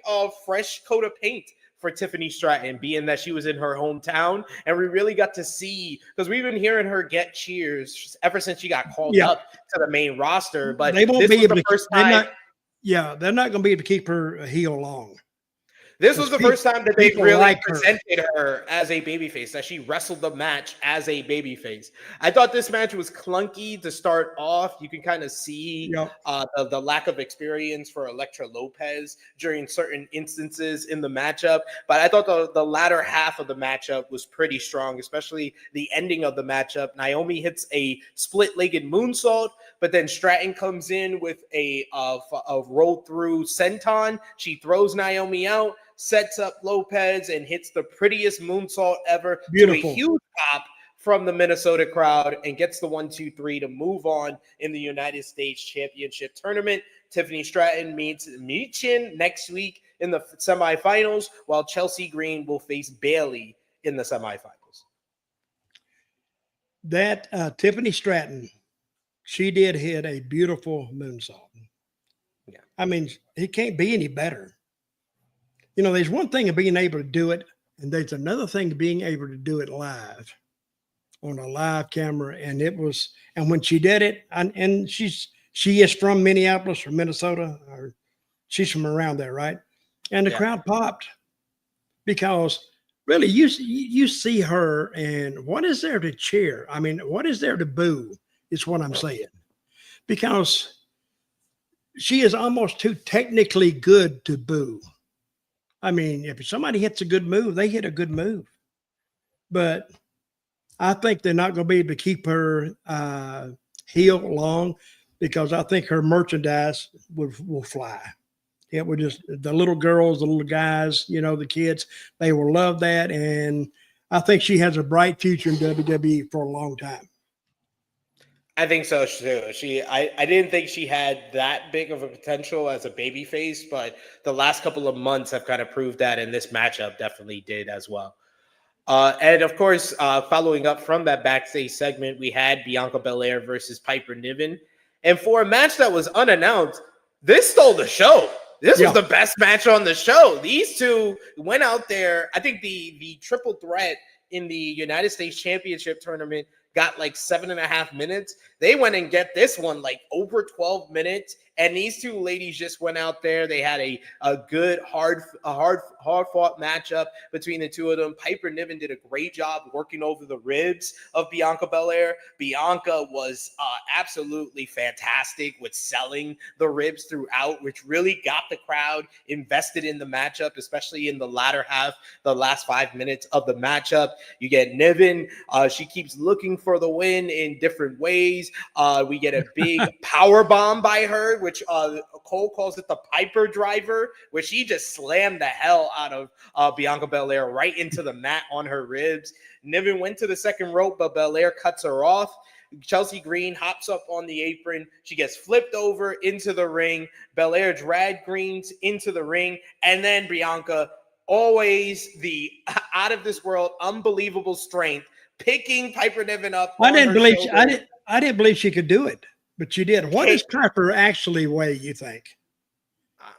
fresh coat of paint for Tiffany Stratton, being that she was in her hometown. And we really got to see, because we've been hearing her get cheers ever since she got called up to the main roster. But they won't this be was able the first time. They're not going to be able to keep her heel long. This was the first time that they really presented her as a babyface, that she wrestled the match as a babyface. I thought this match was clunky to start off. You can kind of see the lack of experience for Elektra Lopez during certain instances in the matchup. But I thought the latter half of the matchup was pretty strong, especially the ending of the matchup. Naomi hits a split-legged moonsault, but then Stratton comes in with a roll-through senton. She throws Naomi out, sets up Lopez, and hits the prettiest moonsault ever. Beautiful. To a huge pop from the Minnesota crowd, and gets the 1-2-3 to move on in the United States Championship Tournament. Tiffany Stratton meets Michin next week in the semifinals, while Chelsea Green will face Bayley in the semifinals. That Tiffany Stratton, she did hit a beautiful moonsault. Yeah. I mean, it can't be any better. You know, there's one thing of being able to do it, and there's another thing of being able to do it live on a live camera. And when she did it, and she is from Minneapolis or Minnesota, or she's from around there, right? And the crowd popped, because really you see her, and what is there to cheer? I mean, what is there to boo is what I'm saying, because she is almost too technically good to boo. I mean, if somebody hits a good move, they hit a good move. But I think they're not going to be able to keep her heel long, because I think her merchandise will fly. It would just, the little girls, the little guys, the kids, they will love that. And I think she has a bright future in WWE for a long time. I think so too. I didn't think she had that big of a potential as a babyface, but the last couple of months have kind of proved that, and this matchup definitely did as well. And of course, following up from that backstage segment, we had Bianca Belair versus Piper Niven. And for a match that was unannounced, this stole the show. This was the best match on the show. These two went out there. I think the triple threat in the United States Championship tournament got like 7.5 minutes. They went and get this one like over 12 minutes. And these two ladies just went out there. They had a good, hard fought matchup between the two of them. Piper Niven did a great job working over the ribs of Bianca Belair. Bianca was absolutely fantastic with selling the ribs throughout, which really got the crowd invested in the matchup, especially in the latter half, the last 5 minutes of the matchup. You get Niven. She keeps looking for the win in different ways. We get a big power bomb by her, which Cole calls it the Piper Driver, where she just slammed the hell out of Bianca Belair right into the mat on her ribs. Niven went to the second rope, but Belair cuts her off. Chelsea Green hops up on the apron. She gets flipped over into the ring. Belair dragged Greens into the ring, and then Bianca, always the out of this world, unbelievable strength, picking Piper Niven up. I didn't believe she could do it, but she did. What does Piper actually weigh, you think?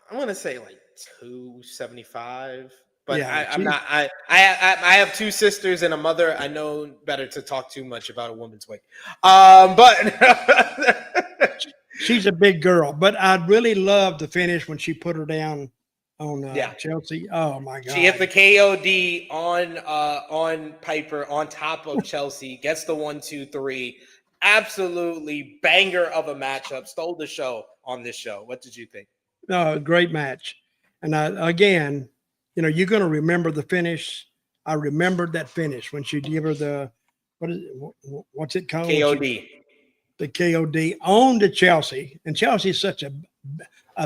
I'm gonna say like 275. But Yeah, I'm not. I have two sisters and a mother. I know better to talk too much about a woman's weight. But she's a big girl. But I'd really love the finish when she put her down on Chelsea. Oh my God! She hit the KOD on Piper on top of Chelsea. Gets the 1, 2, 3. Absolutely banger of a matchup. Stole the show on this show. What did you think? Great match. And again, you know, you're going to remember the finish. I remembered that finish when she gave her the, what's it called? KOD. The KOD on to Chelsea. And Chelsea's such a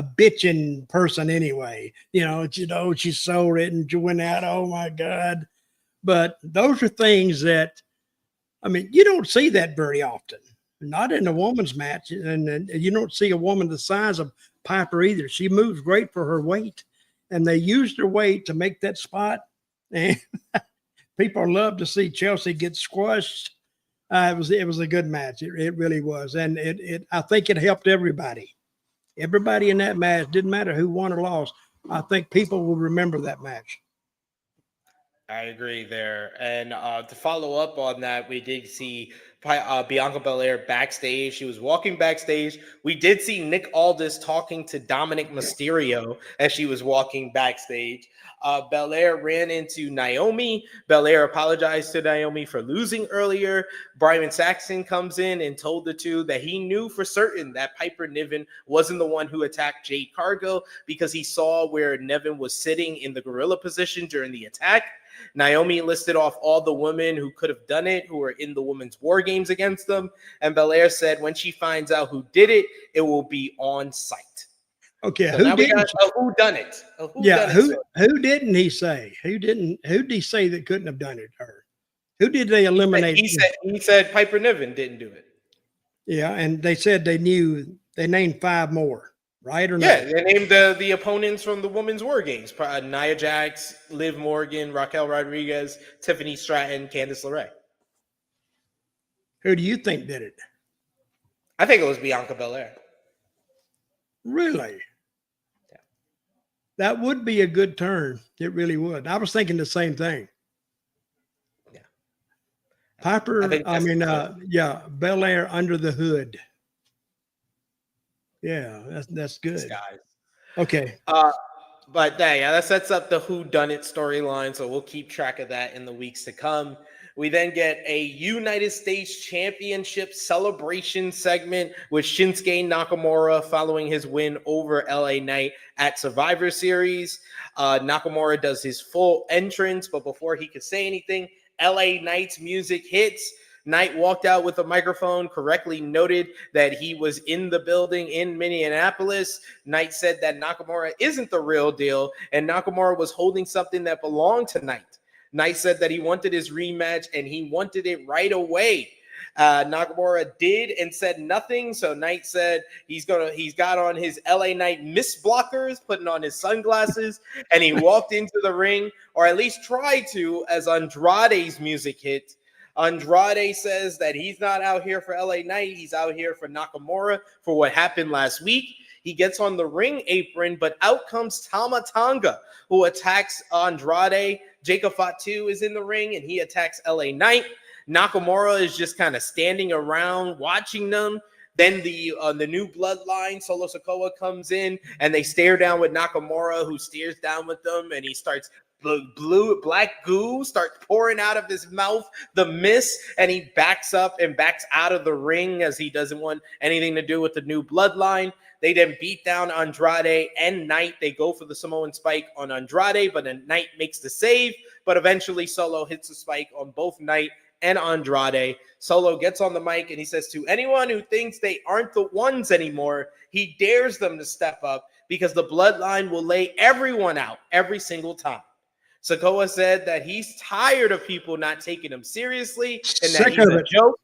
bitching person anyway. You know, she's so written, she went out, oh my God. But those are things that, I mean, you don't see that very often. Not in a woman's match. And you don't see a woman the size of Piper either. She moves great for her weight. And they used her weight to make that spot. And people love to see Chelsea get squashed. It was a good match. It really was. And I think it helped everybody. Everybody in that match, didn't matter who won or lost. I think people will remember that match. I agree there. And to follow up on that, we did see Bianca Belair backstage. She was walking backstage. We did see Nick Aldis talking to Dominic Mysterio as she was walking backstage. Belair ran into Naomi. Belair apologized to Naomi for losing earlier. Byron Saxton comes in and told the two that he knew for certain that Piper Niven wasn't the one who attacked Jade Cargill because he saw where Niven was sitting in the gorilla position during the attack. Naomi listed off all the women who could have done it, who were in the women's war games against them. And Belair said when she finds out who did it, it will be on site. Okay, so who didn't? Who done it? Who didn't he say? Who did he say that couldn't have done it? Her? Who did they eliminate? He said Piper Niven didn't do it. Yeah, and they said they named 5 more. Right or not? Yeah, they named the opponents from the women's war games: Nia Jax, Liv Morgan, Raquel Rodriguez, Tiffany Stratton, Candice LeRae. Who do you think did it? I think it was Bianca Belair. Really? Yeah. That would be a good turn. It really would. I was thinking the same thing. Yeah. Piper, Belair under the hood. Yeah, that's good. Guys. Okay. But that sets up the whodunit storyline, so we'll keep track of that in the weeks to come. We then get a United States Championship celebration segment with Shinsuke Nakamura following his win over LA Knight at Survivor Series. Nakamura does his full entrance, but before he could say anything, LA Knight's music hits. Knight walked out with a microphone, correctly noted that he was in the building in Minneapolis. Knight said that Nakamura isn't the real deal, and Nakamura was holding something that belonged to Knight. Knight said that he wanted his rematch, and he wanted it right away. Nakamura did and said nothing. So Knight said he's got on his LA Knight mist blockers, putting on his sunglasses, and he walked into the ring, or at least tried to, as Andrade's music hit. Andrade says that he's not out here for LA Knight. He's out here for Nakamura for what happened last week. He gets on the ring apron, but out comes Tama Tonga, who attacks Andrade. Jacob Fatu is in the ring, and he attacks LA Knight. Nakamura is just kind of standing around watching them. Then the new bloodline, Solo Sikoa, comes in, and they stare down with Nakamura, who stares down with them, and he starts black goo starts pouring out of his mouth, the mist, and he backs up and backs out of the ring as he doesn't want anything to do with the new bloodline. They then beat down Andrade and Knight. They go for the Samoan spike on Andrade, but then Knight makes the save, but eventually Solo hits the spike on both Knight and Andrade. Solo gets on the mic and he says to anyone who thinks they aren't the ones anymore, he dares them to step up because the bloodline will lay everyone out every single time. Sikoa said that he's tired of people not taking him seriously and that he's a joke.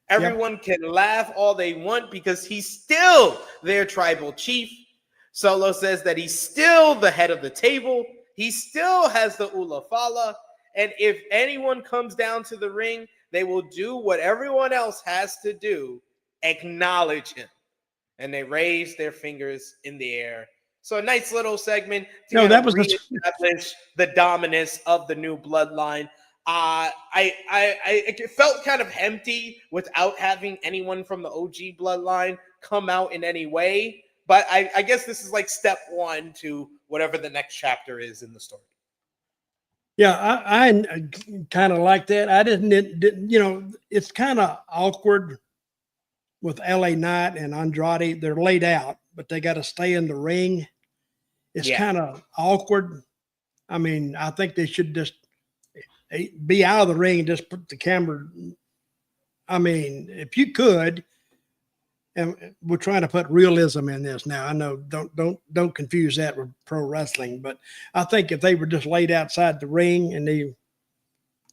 Everyone can laugh all they want because he's still their tribal chief. Solo says that he's still the head of the table. He still has the Ula Fala. And if anyone comes down to the ring, they will do what everyone else has to do, acknowledge him. And they raise their fingers in the air. So a nice little segment to that was reestablish the dominance of the new bloodline. It felt kind of empty without having anyone from the OG bloodline come out in any way. But I guess this is like step one to whatever the next chapter is in the story. Yeah, I kind of like that. I didn't, it's kind of awkward with LA Knight and Andrade. They're laid out, but they got to stay in the ring. It's kind of awkward. I mean, I think they should just be out of the ring and just put the camera. I mean, if you could, and we're trying to put realism in this now. I know don't confuse that with pro wrestling, but I think if they were just laid outside the ring and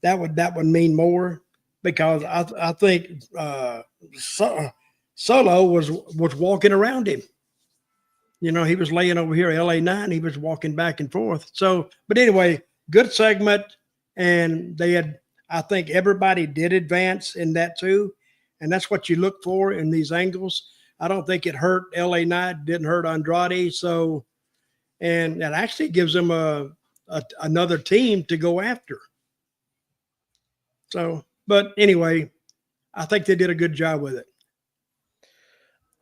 that would mean more, because I think Solo was walking around him. He was laying over here, LA Knight, and he was walking back and forth. So, but anyway, good segment. And I think everybody did advance in that too. And that's what you look for in these angles. I don't think it hurt LA Knight, didn't hurt Andrade. So, and that actually gives them another team to go after. So, but anyway, I think they did a good job with it.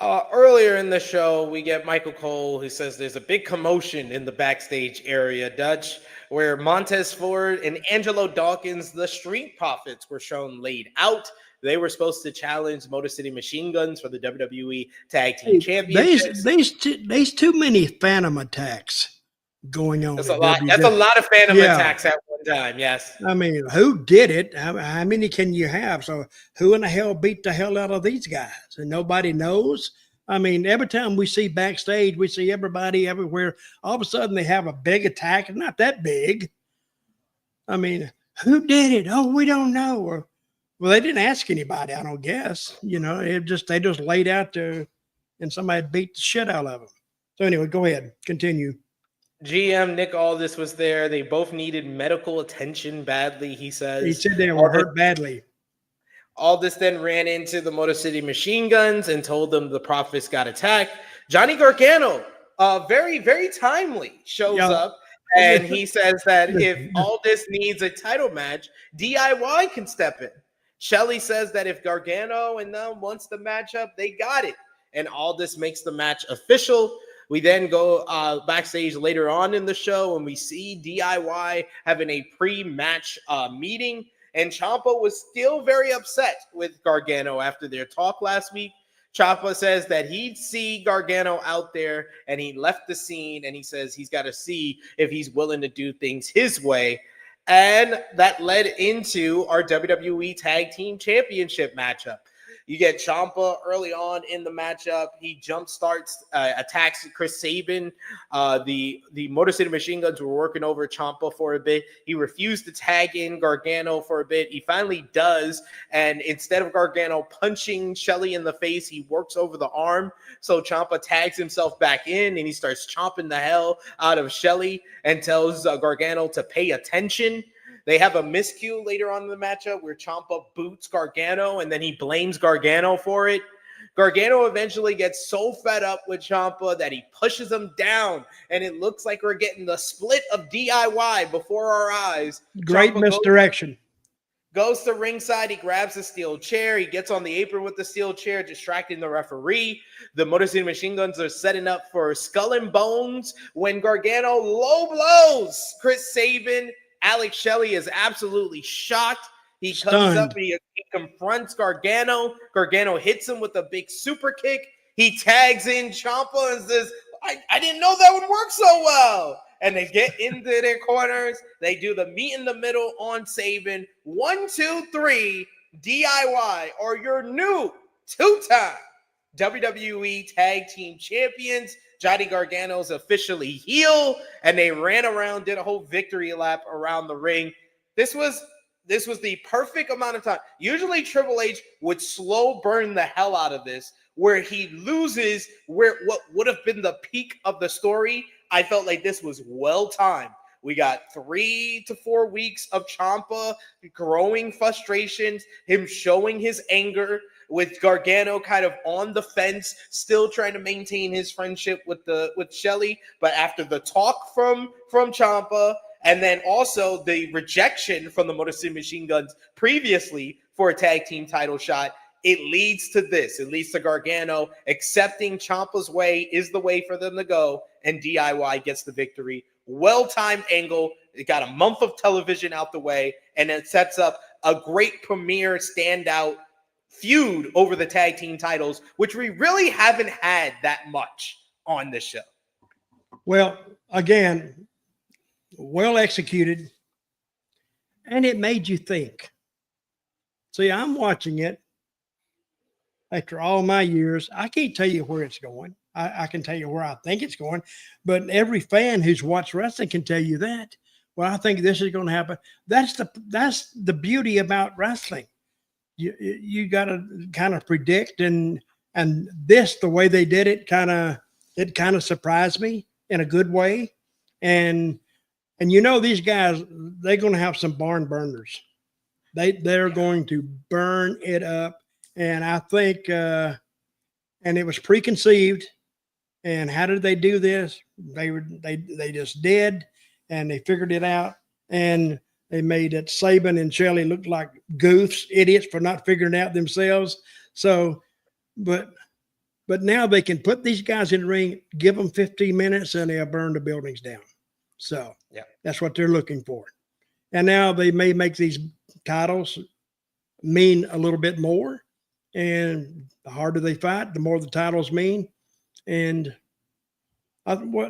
Earlier in the show, we get Michael Cole, who says there's a big commotion in the backstage area, Dutch, where Montez Ford and Angelo Dawkins, the Street Profits, were shown laid out. They were supposed to challenge Motor City Machine Guns for the WWE Tag Team Championships. There's too many Phantom attacks going on. That's a lot. That's a lot of Phantom attacks at one time. Yes. I mean, who did it? How many can you have? So who in the hell beat the hell out of these guys? And nobody knows. I mean, every time we see backstage, we see everybody everywhere. All of a sudden, they have a big attack. It's not that big. I mean, who did it? Oh, we don't know. Or, well, they didn't ask anybody, I don't guess. They just laid out there, and somebody beat the shit out of them. So anyway, go ahead, continue. GM Nick Aldis was there. They both needed medical attention badly, he says. He said they were hurt badly. Aldis then ran into the Motor City Machine Guns and told them the Profits got attacked. Johnny Gargano, very, very timely, shows up, and he says that if Aldis needs a title match, DIY can step in. Shelley says that if Gargano and them wants the matchup, they got it. And Aldis makes the match official. We then go backstage later on in the show, and we see DIY having a pre-match meeting. And Ciampa was still very upset with Gargano after their talk last week. Ciampa says that he'd see Gargano out there, and he left the scene, and he says he's got to see if he's willing to do things his way. And that led into our WWE Tag Team Championship matchup. You get Ciampa early on in the matchup. He jump starts, attacks Chris Sabin. The Motor City Machine Guns were working over Ciampa for a bit. He refused to tag in Gargano for a bit. He finally does, and instead of Gargano punching Shelley in the face, he works over the arm. So Ciampa tags himself back in, and he starts chomping the hell out of Shelley and tells Gargano to pay attention. They have a miscue later on in the matchup where Ciampa boots Gargano, and then he blames Gargano for it. Gargano eventually gets so fed up with Ciampa that he pushes him down, and it looks like we're getting the split of DIY before our eyes. Great Ciampa misdirection. Goes to ringside. He grabs the steel chair. He gets on the apron with the steel chair, distracting the referee. The Motor City Machine Guns are setting up for Skull and Bones when Gargano low blows Chris Sabin. Alex Shelley is absolutely shocked. He comes up and he confronts Gargano. Gargano hits him with a big super kick. He tags in Ciampa and says, I didn't know that would work so well. And they get into their corners. They do the meet in the middle on Sabin. 1, 2, 3, DIY, or your new two-time WWE Tag Team Champions. Johnny Gargano's officially heel, and they ran around, did a whole victory lap around the ring. This was the perfect amount of time. Usually Triple H would slow burn the hell out of this, where he loses what would have been the peak of the story. I felt like this was well timed. We got 3 to 4 weeks of Ciampa growing frustrations, him showing his anger, with Gargano kind of on the fence, still trying to maintain his friendship with Shelley. But after the talk from Ciampa, and then also the rejection from the Motor City Machine Guns previously for a tag team title shot, it leads to this. It leads to Gargano accepting Ciampa's way is the way for them to go, and DIY gets the victory. Well-timed angle. It got a month of television out the way, and it sets up a great premiere standout feud over the tag team titles, which we really haven't had that much on this show. Well, again, well executed, and it made you think. See, I'm watching it after all my years. I can't tell you where it's going. I can tell you where I think it's going, but every fan who's watched wrestling can tell you that. Well, I think this is going to happen. That's the beauty about wrestling. You got to kind of predict, and this, the way they did it, kind of surprised me in a good way. And these guys, they're going to have some barn burners. They're going to burn it up, and I think and it was preconceived. And how did they do this? They just did, and they figured it out, and they made it Sabin and Shelley look like goofs, idiots for not figuring it out themselves. So, but now they can put these guys in the ring, give them 15 minutes, and they'll burn the buildings down. So yeah, that's what they're looking for. And now they may make these titles mean a little bit more. And the harder they fight, the more the titles mean. And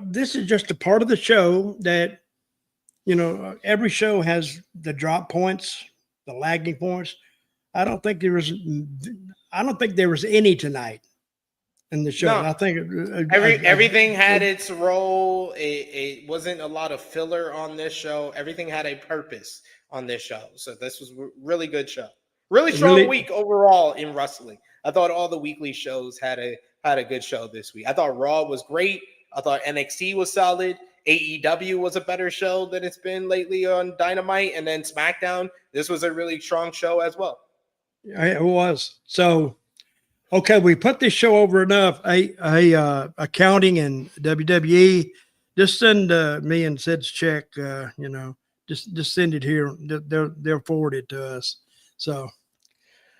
this is just a part of the show that, every show has the drop points, the lagging points. I don't think there was any tonight in the show. No. I think everything had its role. It wasn't a lot of filler on this show. Everything had a purpose on this show. So this was a really good show. Really strong week overall in wrestling. I thought all the weekly shows had a good show this week. I thought Raw was great. I thought NXT was solid. AEW was a better show than it's been lately on Dynamite. And then SmackDown, this was a really strong show as well. It was. So, okay, we put this show over enough. Accounting and WWE, just send me and Sid's check, just send it here. They'll forward it to us. So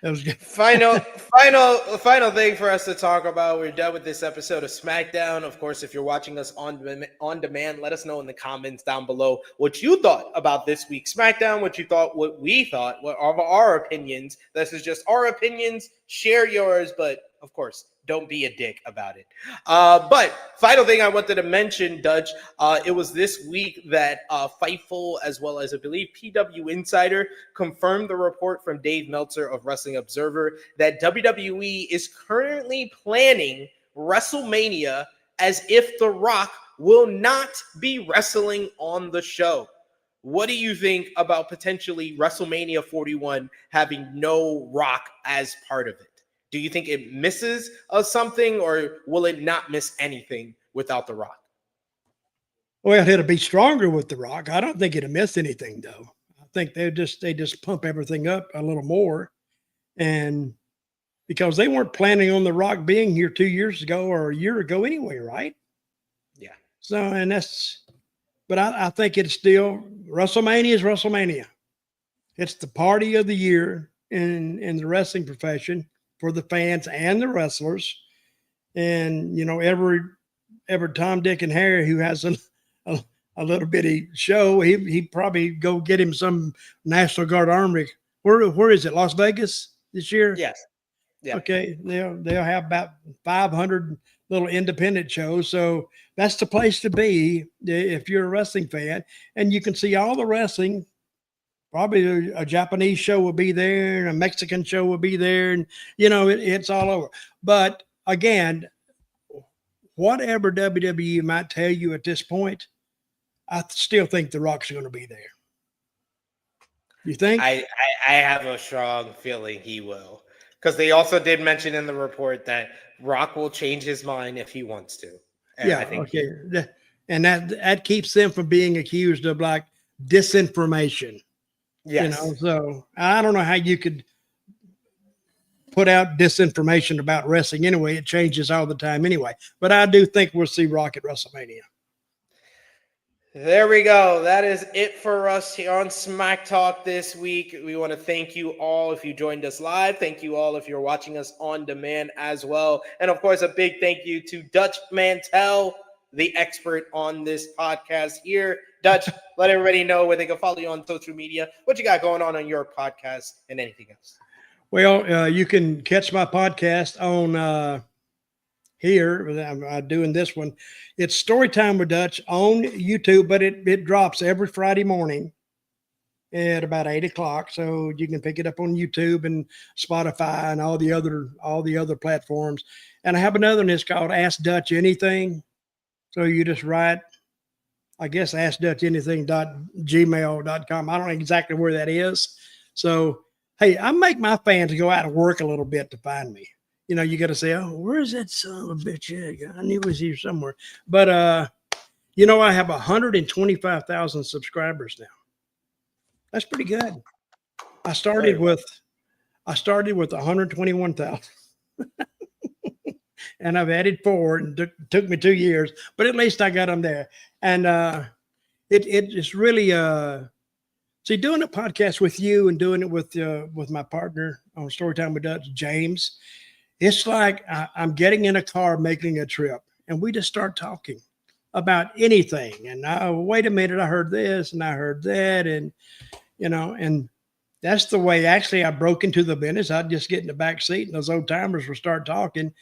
that was good. Final thing for us to talk about. We're done with this episode of SmackDown. Of course, if you're watching us on demand, let us know in the comments down below what you thought about this week's SmackDown, what we thought, what are our opinions. This is just our opinions. Share yours, but of course, Don't be a dick about it. But final thing I wanted to mention, Dutch, it was this week that Fightful, as well as I believe PW Insider, confirmed the report from Dave Meltzer of Wrestling Observer that WWE is currently planning WrestleMania as if The Rock will not be wrestling on the show. What do you think about potentially WrestleMania 41 having no Rock as part of it? Do you think it misses something, or will it not miss anything without The Rock? Well, it'll be stronger with The Rock. I don't think it'll miss anything, though. I think they just pump everything up a little more, and because they weren't planning on The Rock being here 2 years ago or a year ago anyway, right? Yeah. So, and but I think it's still WrestleMania is WrestleMania. It's the party of the year in the wrestling profession for the fans and the wrestlers. And, every Tom, Dick, and Harry who has a little bitty show, he probably go get him some National Guard Army. Where is it? Las Vegas this year? Yes. Yeah. Okay. They'll have about 500 little independent shows. So that's the place to be if you're a wrestling fan, and you can see all the wrestling. Probably a Japanese show will be there, and a Mexican show will be there, and it's all over. But again, whatever WWE might tell you at this point, I still think The Rock's going to be there. You think? I have a strong feeling he will, because they also did mention in the report that Rock will change his mind if he wants to. And yeah. I think Okay. And that keeps them from being accused of like disinformation. Yes. So I don't know how you could put out disinformation about wrestling anyway. It changes all the time anyway. But I do think we'll see Rock at WrestleMania. There we go. That is it for us here on Smack Talk this week. We want to thank you all if you joined us live. Thank you all if you're watching us on demand as well. And of course, a big thank you to Dutch Mantell, the expert on this podcast here. Dutch, let everybody know where they can follow you on social media, what you got going on your podcast, and anything else. Well, you can catch my podcast on here. I'm doing this one. It's Storytime with Dutch on YouTube, but it drops every Friday morning at about 8 o'clock. So you can pick it up on YouTube and Spotify and all the other platforms. And I have another one that's called Ask Dutch Anything. So you just write, I guess, askdutchanything.gmail.com. I don't know exactly where that is. So, hey, I make my fans go out and work a little bit to find me. You got to say, oh, where's that son of a bitch? I knew it was here somewhere. But, I have 125,000 subscribers now. That's pretty good. I started with 121,000. And I've added 4, and took me 2 years, but at least I got them there. And it's really see, doing a podcast with you and doing it with my partner on Storytime with Dutch, James. It's like I'm getting in a car making a trip, and we just start talking about anything. And wait a minute, I heard this and I heard that, and and that's the way actually I broke into the business. I'd just get in the back seat, and those old timers would start talking.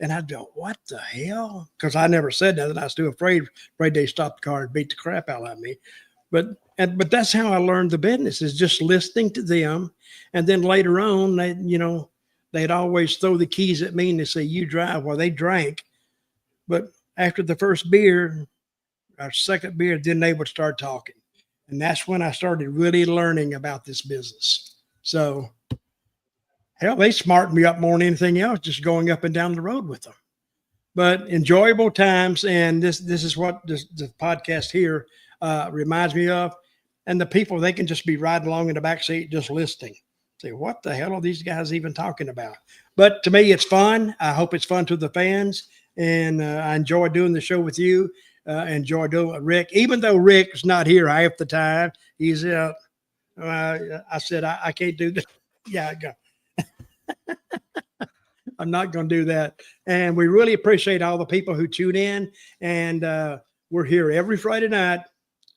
And I'd go, what the hell? Because I never said nothing. I was too afraid they'd stop the car and beat the crap out of me. But that's how I learned the business, is just listening to them. And then later on, they'd always throw the keys at me and they say, you drive. Well, they drank. But after the first beer, our second beer, then they would start talking. And that's when I started really learning about this business. So, hell, they smartened me up more than anything else, just going up and down the road with them. But enjoyable times, and this is what the podcast here reminds me of. And the people, they can just be riding along in the back seat just listening. Say, what the hell are these guys even talking about? But to me, it's fun. I hope it's fun to the fans, and I enjoy doing the show with you. Enjoy doing it with Rick, even though Rick is not here half the time. He's out. I said, I can't do that. Yeah, I go. I'm not going to do that. And we really appreciate all the people who tune in. And we're here every Friday night,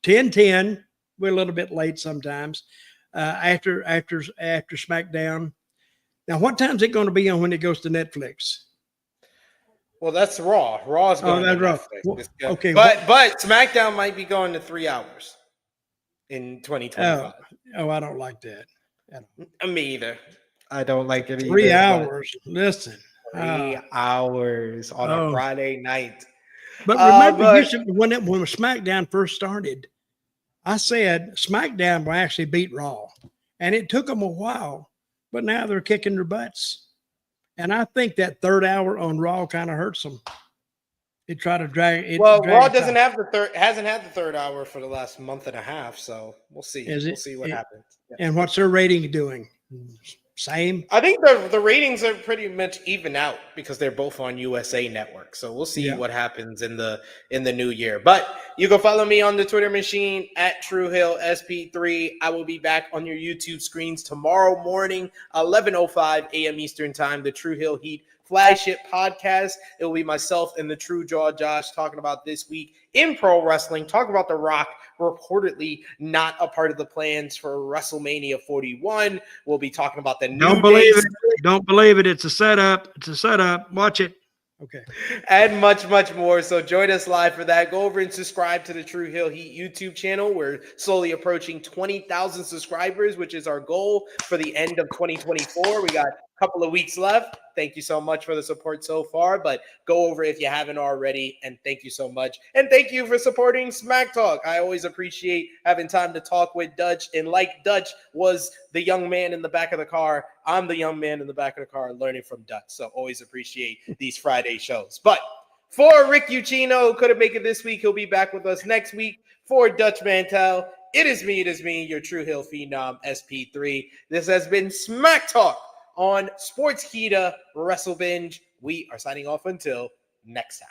10:10. We're a little bit late sometimes after SmackDown. Now, what time is it going to be on when it goes to Netflix? Well, that's Raw. Raw's going that's to Raw. Netflix. Well, Good. okay. But SmackDown might be going to 3 hours in 2025. I don't like that. Me either. I don't like it 3 either. hours. Listen. 3 hours on a Friday night. But remember, when SmackDown first started, I said SmackDown will actually beat Raw. And it took them a while, but now they're kicking their butts. And I think that third hour on Raw kind of hurts them. They try to drag it. Well, Raw hasn't had the third hour for the last month and a half, so we'll see. We'll see what happens. Yeah. And what's their rating doing? Same. I think the ratings are pretty much even out because they're both on USA Network. So we'll see what happens in the new year. But you can follow me on the Twitter machine at TrueHillSP3. I will be back on your YouTube screens tomorrow morning, 11:05 a.m. Eastern Time. The True Hill Heat flagship podcast. It will be myself and the True Jaw Josh talking about this week in pro wrestling, talking about The Rock, reportedly not a part of the plans for WrestleMania 41. We'll be talking about the Don't believe it. Don't believe it. It's a setup. It's a setup. Watch it. Okay. And much, much more. So join us live for that. Go over and subscribe to the True Hill Heat YouTube channel. We're slowly approaching 20,000 subscribers, which is our goal for the end of 2024. We got a couple of weeks left. Thank you so much for the support so far, but go over if you haven't already, and thank you so much. And thank you for supporting Smack Talk. I always appreciate having time to talk with Dutch, and like Dutch was the young man in the back of the car, I'm the young man in the back of the car learning from Dutch, so always appreciate these Friday shows. But for Rick Ucchino, who couldn't make it this week, he'll be back with us next week. For Dutch Mantell, it is me, your True Hill Phenom, SP3. This has been Smack Talk on Sportskeeda Wrestle Binge. We are signing off until next time.